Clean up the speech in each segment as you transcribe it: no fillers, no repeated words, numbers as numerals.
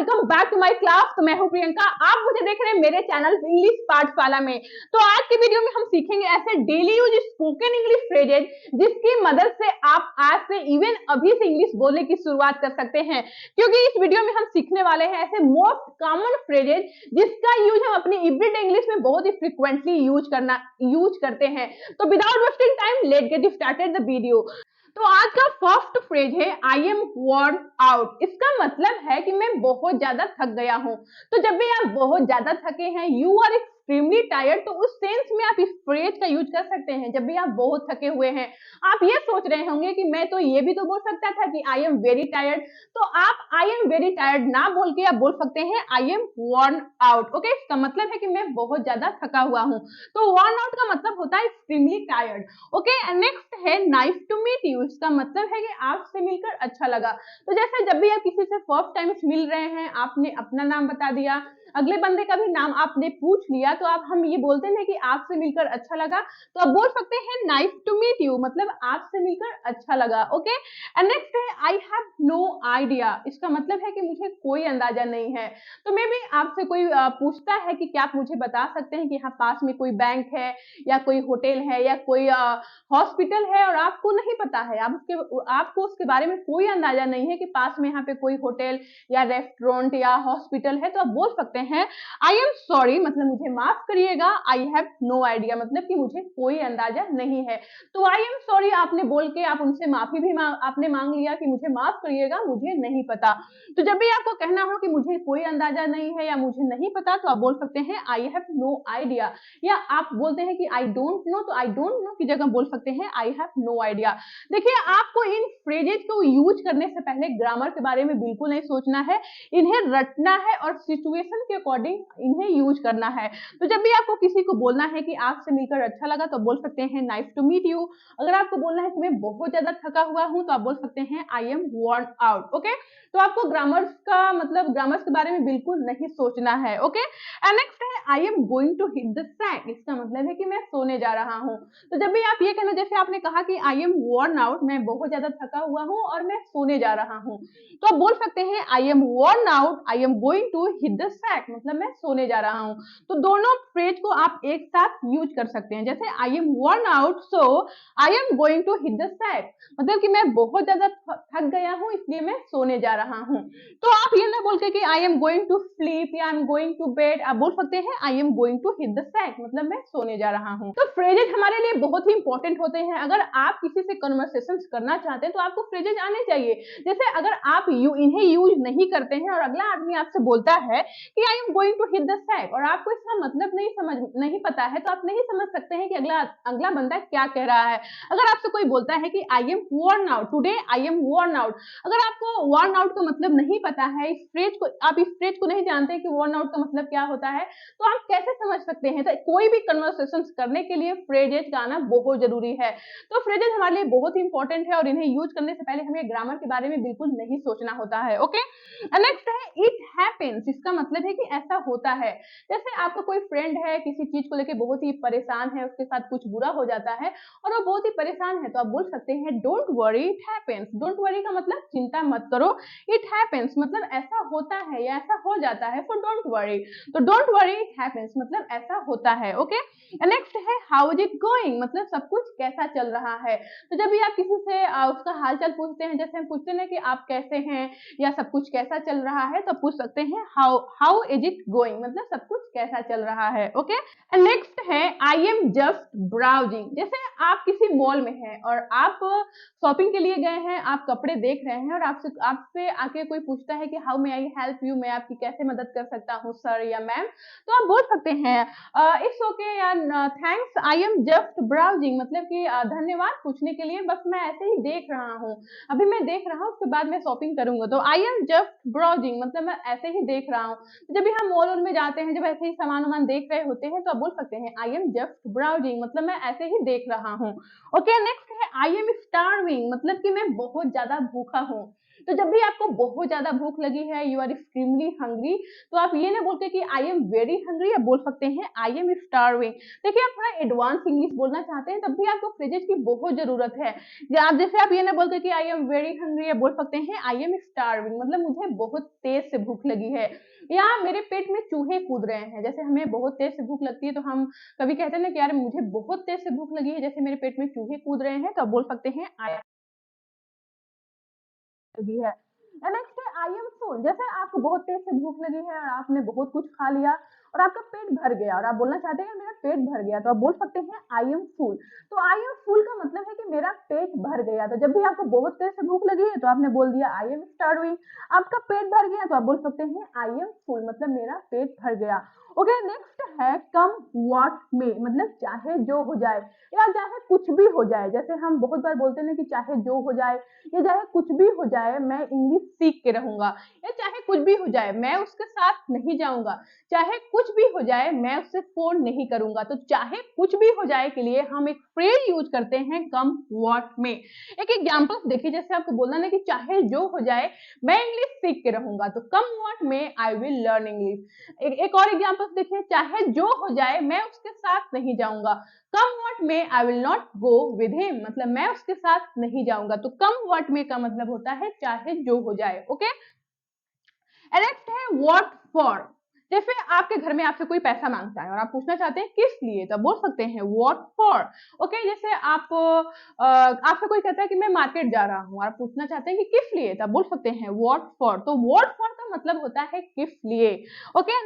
Welcome back to my class. तो मैं हूं प्रियंका, आप मुझे देख रहे हैं मेरे चैनल इंग्लिश पाठशाला में। तो आज की वीडियो में हम सीखेंगे ऐसे daily use spoken English phrases जिसकी मदद से आप आज से इवन अभी से इंग्लिश बोलने की शुरुआत कर सकते हैं, क्योंकि इस वीडियो में हम सीखने वाले हैं ऐसे मोस्ट कॉमन फ्रेजेज जिसका यूज हम अपनी एवरीडे इंग्लिश में बहुत ही फ्रिक्वेंटली यूज करते हैं। तो without wasting time let get started the video. तो आज का फर्स्ट फ्रेज है आई एम वर्न आउट। इसका मतलब है कि मैं बहुत ज्यादा थक गया हूं। तो जब भी आप बहुत ज्यादा थके हैं, यू आर एक्सट्रीमली टायर्ड, तो उस सेंस में आप इस फ्रेज का यूज कर सकते हैं। जब भी आप बहुत थके हुए हैं, आप ये सोच रहे होंगे कि मैं तो ये भी तो बोल सकता था कि आई एम वेरी टायर्ड। तो आप आई एम वेरी टायर्ड ना बोल के आप बोल सकते हैं I am worn out. Okay, इसका मतलब है कि मैं बहुत ज्यादा थका हुआ हूं। तो वर्न आउट का मतलब होता है एक्सट्रीमली टायर्ड। ओके, नेक्स्ट है नाइस टू मीट यू। इसका मतलब है कि आपसे मिलकर अच्छा लगा। तो जैसे जब भी आप किसी से फर्स्ट टाइम मिल रहे हैं, आपने अपना नाम बता दिया, अगले बंदे का भी नाम आपने पूछ लिया, तो आप हम ये बोलते हैं कि आपसे मिलकर अच्छा लगा, तो आप बोल सकते हैं नाइस टू मीट यू, मतलब आपसे मिलकर अच्छा लगा। ओके, एंड नेक्स्ट है आई हैव नो आइडिया। इसका मतलब है कि मुझे कोई अंदाजा नहीं है। तो मे भी आपसे कोई पूछता है कि क्या आप मुझे बता सकते हैं कि यहाँ पास में कोई बैंक है या कोई होटल है या कोई हॉस्पिटल है, और आपको नहीं पता है, आपको उसके बारे में कोई अंदाजा नहीं है कि पास में यहाँ पे कोई होटल या रेस्टोरेंट या हॉस्पिटल है, तो आप बोल सकते हैं आई एम सॉरी, मतलब मुझे माफ करिएगा, आई हैव नो आइडिया, मतलब कि मुझे कोई अंदाजा नहीं है। तो आई एम सॉरी आपने बोल के आप उनसे माफी भी आपने मांग लिया कि मुझे माफ करिएगा, मुझे नहीं पता। तो जब भी आपको कहना हो कि मुझे कोई अंदाजा नहीं है या मुझे नहीं पता, तो आप बोल सकते हैं आई हैव नो आइडिया। या आप बोलते हैं कि आई डोंट नो, तो आई डोंट नो की जगह बोल सकते हैं आई हैव नो आइडिया। देखिए, आपको इन फ्रेजेज को यूज करने से पहले ग्रामर के बारे में बिल्कुल नहीं सोचना है, इन्हें रटना है और सिचुएशन के अकॉर्डिंग इन्हें यूज करना है। तो जब भी आपको किसी को बोलना है कि आपसे मिलकर अच्छा लगा, तो बोल सकते हैं नाइस टू मीट यू। अगर आपको बोलना है कि मैं बहुत ज्यादा थका हुआ हूं, तो आप बोल सकते हैं I am worn out. Okay, तो आपको ग्रामर्स के बारे में बिल्कुल नहीं सोचना है। ओके, एंड नेक्स्ट है I am going to hit the sack. इसका मतलब है कि मैं सोने जा रहा हूं। तो जब भी आप ये कहना, जैसे आपने कहा कि आई एम वर्न आउट, मैं बहुत ज्यादा थका हुआ हूं और मैं सोने जा रहा हूं, तो आप बोल सकते हैं I am worn out, I am going to hit the sack, मतलब मैं सोने जा रहा हूं। तो दोनों फ्रेज को आप एक साथ यूज कर सकते हैं। जैसे I am worn out, so I am going to hit the sack, मतलब कि मैं बहुत ज्यादा थक गया हूं, इसलिए मैं सोने जा रहा हूं। तो आप ये ना बोल के कि I am going to sleep या I am going to bed, आप बोल सकते हैं I am going to hit the sack, मतलब मैं सोने जा रहा हूं। तो फ्रेजेज हमारे लिए बहुत ही इंपॉर्टेंट होते हैं। अगर आप किसी से कन्वर्सेशन करना चाहते हैं, तो आपको फ्रेजेज आने चाहिए। जैसे अगर आप इन्हें यूज नहीं करते हैं और अगला आदमी आपसे बोलता है कि I am going to hit the sack, और आपको इसका मतलब नहीं पता है, तो आप नहीं समझ सकते हैं कि अगला बंदा क्या कह रहा है। अगर आपसे कोई बोलता है कि I am worn out today, I am worn out, अगर आपको वर्न आउट का मतलब नहीं पता है, आप इस फ्रेज को नहीं जानते कि वर्न आउट का मतलब क्या होता है, तो आप कैसे समझ सकते हैं। तो कोई भी कन्वर्सेशन करने के लिए फ्रेजेज का आना बहुत जरूरी है। तो फ्रेजेज हमारे लिए बहुत ही इंपॉर्टेंट है और इन्हें यूज करने से पहले हमें ग्रामर के बारे में बिल्कुल नहीं सोचना होता है। ओके, नेक्स्ट है इट हैपेंस। इसका मतलब है कि ऐसा होता है। जैसे आपका कोई फ्रेंड है, किसी चीज को लेकर बहुत ही परेशान है, उसके साथ कुछ बुरा हो जाता है और वो बहुत ही परेशान है, तो आप बोल सकते हैं don't worry it happens. Don't worry का मतलब चिंता मत करो, इट हैपेंस मतलब ऐसा होता है या ऐसा हो जाता है, फॉर डोंट वरी। तो डोंट वरी इट हैपेंस मतलब ऐसा होता है। ओके, नेक्स्ट है हाउ इज इट गोइंग, मतलब सब कुछ कैसा चल रहा है। तो जब भी आप किसी से उसका हालचाल पूछते हैं, जैसे हम पूछते हैं कि आप कैसे हैं या सब कुछ कैसा चल रहा है, तो पूछ सकते हैं हाउ इज इट गोइंग, मतलब सब कुछ कैसा चल रहा है। ओके, नेक्स्ट है आई एम जस्ट ब्राउजिंग। जैसे आप किसी मॉल में हैं और आप शॉपिंग के लिए गए हैं, आप कपड़े देख रहे हैं और आपसे आके कोई पूछता है कि how may I help you, मैं आपकी कैसे मदद कर सकता हूँ सर या मैम, तो आप बोल सकते हैं इट्स ओके या thanks, I am just browsing, मतलब कि धन्यवाद पूछने के लिए, बस मैं ऐसे ही देख रहा हूँ, अभी मैं देख रहा हूँ, उसके बाद मैं शॉपिंग करूंगा। तो आई एम जस्ट ब्राउजिंग मतलब मैं ऐसे ही देख रहा हूँ। जब भी हम मॉल में जाते हैं, जब ऐसे ही सामान देख रहे होते हैं, तो आप बोल सकते हैं आई एम जस्ट ब्राउजिंग, मतलब मैं ऐसे ही देख रहा हूँ। ओके, नेक्स्ट है आई एम स्टार्विंग, मतलब कि मैं बहुत ज्यादा भूखा हूँ। तो जब भी आपको बहुत ज्यादा भूख लगी है, यू आर एक्सट्रीमली हंग्री, तो आप ये ना बोलते कि आई एम वेरी हंग्री, आप बोल सकते हैं आई एम स्टार्विंग। देखिए आप थोड़ा एडवांस इंग्लिश बोलना चाहते हैं तब भी आपको फ्रेजेस की बहुत जरूरत है। आप जैसे आप ये ना बोलते कि आई एम वेरी हंग्री, आप बोल सकते हैं आई एम स्टार्विंग, मतलब मुझे बहुत तेज से भूख लगी है, या मेरे पेट में चूहे कूद रहे हैं। जैसे हमें बहुत तेज से भूख लगती है तो हम कभी कहते हैं ना कि यार मुझे बहुत तेज से भूख लगी है, जैसे मेरे पेट में चूहे कूद रहे हैं, तो आप बोल सकते हैं आई लगी है। नेक्स्ट है आई एम फुल। जैसे आपको बहुत तेज से भूख लगी है और आपने बहुत कुछ खा लिया और आपका पेट भर गया और आप बोलना चाहते हैं मेरा पेट भर गया, तो आप बोल सकते हैं आई एम फुल। तो आई एम फुल का मतलब है कि मेरा पेट भर गया। तो जब भी आपको बहुत तेज से भूख लगी है तो आपने बोल दिया आई एम स्टार्विंग। आपका पेट भर गया तो आप बोल सकते हैं आई एम फुल, मतलब मेरा पेट भर गया। ओके, नेक्स्ट है कम व्हाट मे, मतलब चाहे जो हो जाए या चाहे कुछ भी हो जाए। जैसे हम बहुत बार बोलते हैं कि चाहे जो हो जाए या चाहे कुछ भी हो जाए मैं इंग्लिश सीख के रहूंगा, या चाहे कुछ भी हो जाए मैं उसके साथ नहीं जाऊंगा, चाहे कुछ भी हो जाए मैं उससे फोन नहीं करूंगा। तो चाहे कुछ भी हो जाए के लिए हम एक फ्रेज यूज करते हैं कम व्हाट में। एक एग्जांपल देखिए, जैसे आपको बोलना ना कि चाहे जो हो जाए मैं इंग्लिश सीख के रहूंगा, तो कम व्हाट में आई विल लर्न इंग्लिश। एक और एग्जांपल देखिए, चाहे जो हो जाए मैं उसके साथ नहीं जाऊंगा, कम व्हाट में I will not go with him, मतलब मैं उसके साथ नहीं जाऊंगा। तो कम व्हाट में का मतलब होता है चाहे जो हो जाए। ओके, नेक्स्ट है व्हाट फॉर। जैसे आपके घर में आपसे कोई पैसा मांगता है और आप पूछना चाहते हैं किस लिए, तो बोल सकते हैं व्हाट फॉर। ओके, जैसे आप आपसे कोई कहता है कि मैं मार्केट जा रहा हूँ, आप पूछना चाहते हैं कि किस लिए, तो बोल सकते हैं व्हाट फॉर। तो व्हाट फॉर का मतलब होता है किस लिए। ओके,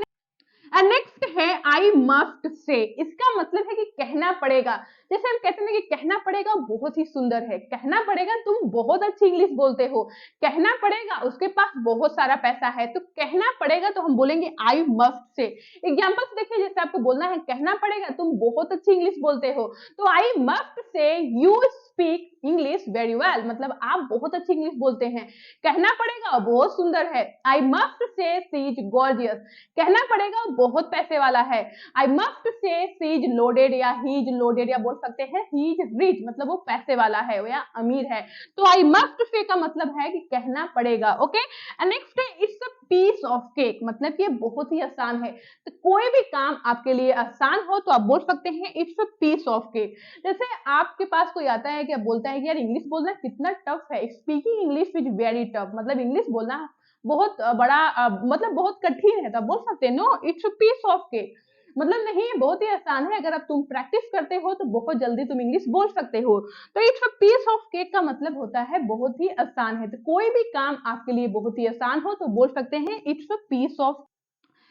एंड नेक्स्ट है आई मस्ट से। इसका मतलब है कि कहना पड़ेगा। जैसे हम कहते हैं कि कहना पड़ेगा बहुत ही सुंदर है, कहना पड़ेगा तुम बहुत अच्छी इंग्लिश बोलते हो, कहना पड़ेगा उसके पास बहुत सारा पैसा है, तो कहना पड़ेगा तो हम बोलेंगे आई मस्ट से। एग्जांपल्स देखिए, जैसे आपको बोलना है कहना पड़ेगा तुम बहुत अच्छी इंग्लिश बोलते हो, तो I must say you speak English very well, मतलब आप बहुत अच्छी इंग्लिश बोलते हैं। कहना पड़ेगा बहुत सुंदर है, I must say she is gorgeous, कहना पड़ेगा बहुत पैसे वाला है। I must say she is loaded या ही इज लोडेड, या बोल सकते हैं ही इज रिच, मतलब वो पैसे वाला है या अमीर है। तो आई मस्ट से का मतलब है कि कहना पड़ेगा। ओके, एंड नेक्स्ट है it's a piece of cake, मतलब कि ये बहुत ही आसान है। तो कोई भी काम आपके लिए आसान हो तो आप बोल सकते हैं it's a piece of cake. जैसे आपके पास कोई आता है कि बोलता है कि यार इंग्लिश बोलना कितना टफ है, speaking English is very tough, मतलब इंग्लिश बोलना बहुत बड़ा मतलब बहुत कठिन है, तो आप बोल सकते हैं no it's a piece of cake, मतलब नहीं बहुत ही आसान है, अगर आप तुम प्रैक्टिस करते हो तो बहुत जल्दी तुम इंग्लिश बोल सकते हो। तो it's a piece of cake का मतलब होता है बहुत ही आसान है। तो कोई भी काम आपके लिए बहुत ही आसान हो तो बोल सकते हैं it's a piece of.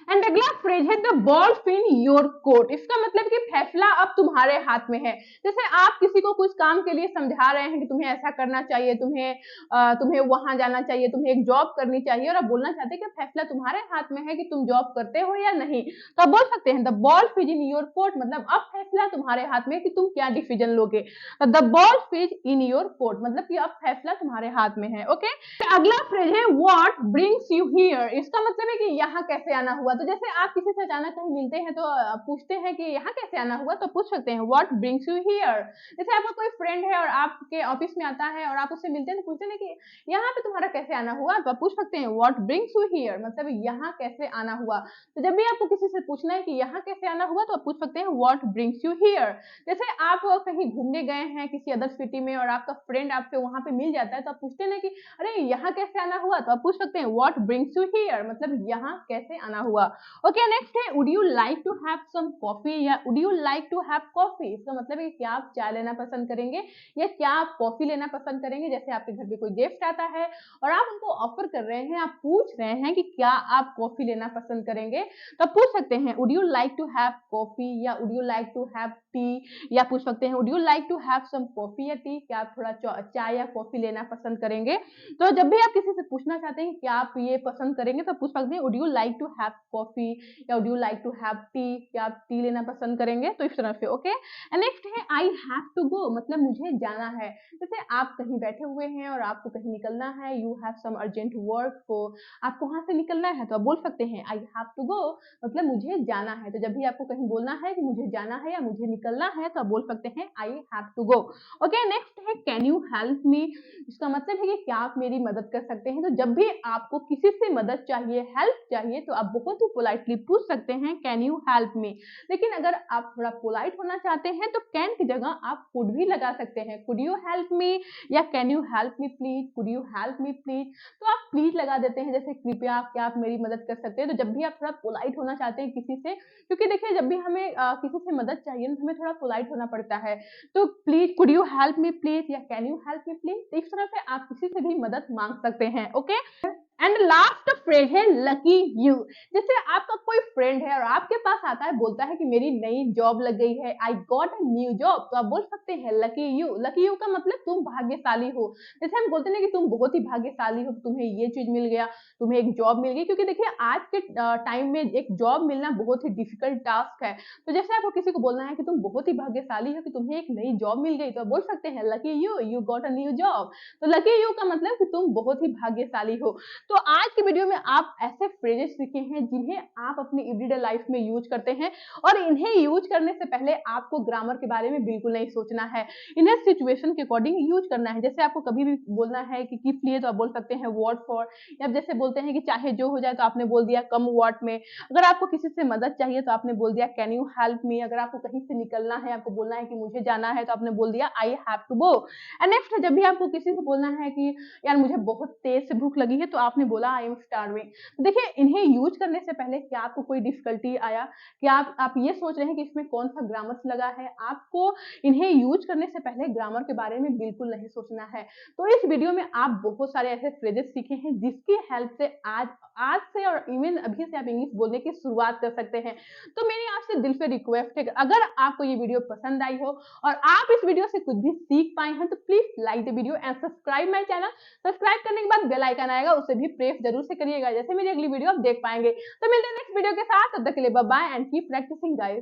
And अगला फ्रेज है the ball in your court. इसका मतलब कि फैसला अब तुम्हारे हाथ में है। जैसे आप किसी को कुछ काम के लिए समझा रहे हैं कि तुम्हें ऐसा करना चाहिए, तुम्हें वहां जाना चाहिए, तुम्हें एक जॉब करनी चाहिए, और आप बोलना चाहते हैं कि फैसला तुम्हारे हाथ में है कि तुम जॉब करते हो या नहीं, तो आप बोल सकते हैं the ball is in your court, मतलब अब फैसला तुम्हारे हाथ में है कि तुम क्या डिसीजन लोगे। The ball is in your court, मतलब कि अब फैसला तुम्हारे हाथ में है। ओके, अगला फ्रेज है व्हाट ब्रिंग्स यू हियर। इसका मतलब है कि यहाँ कैसे आना हुआ। तो जैसे आप किसी से अचानक कहीं मिलते हैं तो पूछते हैं कि यहाँ कैसे आना हुआ, तो पूछ सकते हैं व्हाट ब्रिंग्स यू हियर। जैसे आपका कोई फ्रेंड है और आपके ऑफिस में आता है और आप उससे मिलते हैं तो पूछते हैं कि यहाँ पे तुम्हारा कैसे आना हुआ, तो आप पूछ सकते हैं व्हाट ब्रिंग्स यू हियर, मतलब यहाँ कैसे आना हुआ। तो जब भी आपको किसी से पूछना है कि यहाँ कैसे आना हुआ, तो आप पूछ सकते हैं व्हाट ब्रिंग्स यू हियर। जैसे आप कहीं घूमने गए हैं किसी अदर सिटी में और आपका फ्रेंड आपसे वहां पे मिल जाता है, तो आप पूछते हैं ना कि अरे यहाँ कैसे आना हुआ, तो आप पूछ सकते हैं व्हाट ब्रिंग्स यू हियर, मतलब यहाँ कैसे आना हुआ। ओके, नेक्स्ट है would you like to have some coffee या would you like to have coffee. इसका मतलब है क्या आप चाय लेना पसंद करेंगे या क्या आप कॉफी लेना पसंद करेंगे। जैसे आपके घर पे कोई गेस्ट आता है और आप उनको ऑफर कर रहे हैं, आप पूछ रहे हैं कि क्या आप कॉफी लेना पसंद करेंगे, तो आप पूछ सकते हैं would you like to have coffee या would you like to have tea, या पूछ सकते हैं would you like to have some coffee या टी, क्या आप थोड़ा चाय या कॉफी लेना पसंद करेंगे। तो जब भी आप किसी से पूछना चाहते हैं कि क्या आप ये पसंद करेंगे, तो पूछ सकते हैं would you like to have coffee, या would you like to have tea, या आप टी लेना पसंद करेंगे, तो इस तरह से। ओके, एंड नेक्स्ट है आई हैव टू गो, मतलब मुझे जाना है। जैसे आप कहीं बैठे हुए हैं और आपको कहीं निकलना है, you have some urgent work, तो आपको वहां से निकलना है तो आप बोल सकते हैं आई हैव टू गो, मतलब मुझे जाना है। तो जब भी आपको कहीं बोलना है कि मुझे जाना है या मुझे निकलना है, तो आप बोल सकते हैं I have to go. Okay, next है कैन यू हेल्प मी, इसका मतलब है कि क्या आप मेरी मदद कर सकते हैं। तो जब भी आपको किसी से मदद चाहिए, हेल्प चाहिए, तो आप बहुत ही पोलाइटली पूछ सकते हैं कैन यू हेल्प मी। लेकिन अगर आप थोड़ा पोलाइट होना चाहते हैं तो कैन की जगह आप कुड भी लगा सकते हैं, कुड यू हेल्प मी, या can you help me please, could you help me please. तो आप प्लीज लगा देते हैं, जैसे कृपया क्या आप मेरी मदद कर सकते हैं। तो जब भी आप थोड़ा पोलाइट होना चाहते हैं किसी से, क्योंकि देखिए जब भी हमें किसी से मदद चाहिए ना, तो हमें थोड़ा पोलाइट होना पड़ता है। तो please, could you help me please, या can you help me please, तो इस तरह से आप किसी से भी मदद मांग सकते हैं। ओके, एंड लास्ट फ्रेज है लकी यू। जैसे आपका कोई फ्रेंड है और आपके पास आता है, बोलता है कि मेरी नई जॉब लग गई है, I got a new job, तो आप बोल सकते हैं लकी यू। लकी यू का मतलब तुम भाग्यशाली हो। जैसे हम बोलते हैं कि तुम बहुत ही भाग्यशाली हो, तुम्हें ये चीज मिल गया, तुम्हें एक जॉब मिल गई, क्योंकि देखिए आज के टाइम में एक जॉब मिलना बहुत ही डिफिकल्ट टास्क है। तो जैसे आपको किसी को बोलना है कि तुम बहुत ही भाग्यशाली हो कि तुम्हें एक नई जॉब मिल गई, तो आप बोल सकते हैं lucky you, you got a new job. तो लकी यू का मतलब कि तुम बहुत ही भाग्यशाली हो। तो आज की वीडियो में आप ऐसे फ्रेजेस सीखे हैं जिन्हें आप अपनी एवरीडे लाइफ में यूज करते हैं, और इन्हें यूज करने से पहले आपको ग्रामर के बारे में बिल्कुल नहीं सोचना है, इन्हें सिचुएशन के अकॉर्डिंग यूज करना है। जैसे आपको कभी भी बोलना है कि कीप लिए, तो आप बोल सकते हैं व्हाट फॉर, या जैसे बोलते हैं कि चाहे जो हो जाए, तो आपने बोल दिया कम व्हाट में। अगर आपको किसी से मदद चाहिए तो आपने बोल दिया कैन यू हेल्प मी। अगर आपको कहीं से निकलना है, आपको बोलना है कि मुझे जाना है, तो आपने बोल दिया I have to go. And next, जब भी आपको किसी से बोलना है कि यार मुझे बहुत तेज से भूख लगी है, तो आपने बोला आई एम स्टार्विंग। तो देखिए इन्हें यूज करने से पहले क्या आपको कोई डिफिकल्टी आया, क्या आप ये सोच रहे हैं कि इसमें कौन सा ग्रामर लगा है, आपको इन्हें यूज करने से पहले ग्रामर के बारे में बिल्कुल नहीं सोचना है। तो इस वीडियो में आप बहुत सारे ऐसे फ्रेजेस सीखे हैं जिसकी हेल्प से आज आज से और इवन अभी से आप इंग्लिश बोलने की शुरुआत कर सकते हैं। तो मेरी आपसे दिल से रिक्वेस्ट है कि अगर आपको ये वीडियो पसंद आई हो और आप इस वीडियो से कुछ भी सीख पाए हैं, तो please like the video and subscribe my channel. Subscribe करने के बाद बेल आइकन आएगा, उसे भी प्रेस जरूर से करिएगा, जैसे मेरी अगली वीडियो आप देख पाएंगे। तो मिलते हैं नेक्स्ट वीडियो के साथ, तब तक के लिए bye bye and keep practising guys.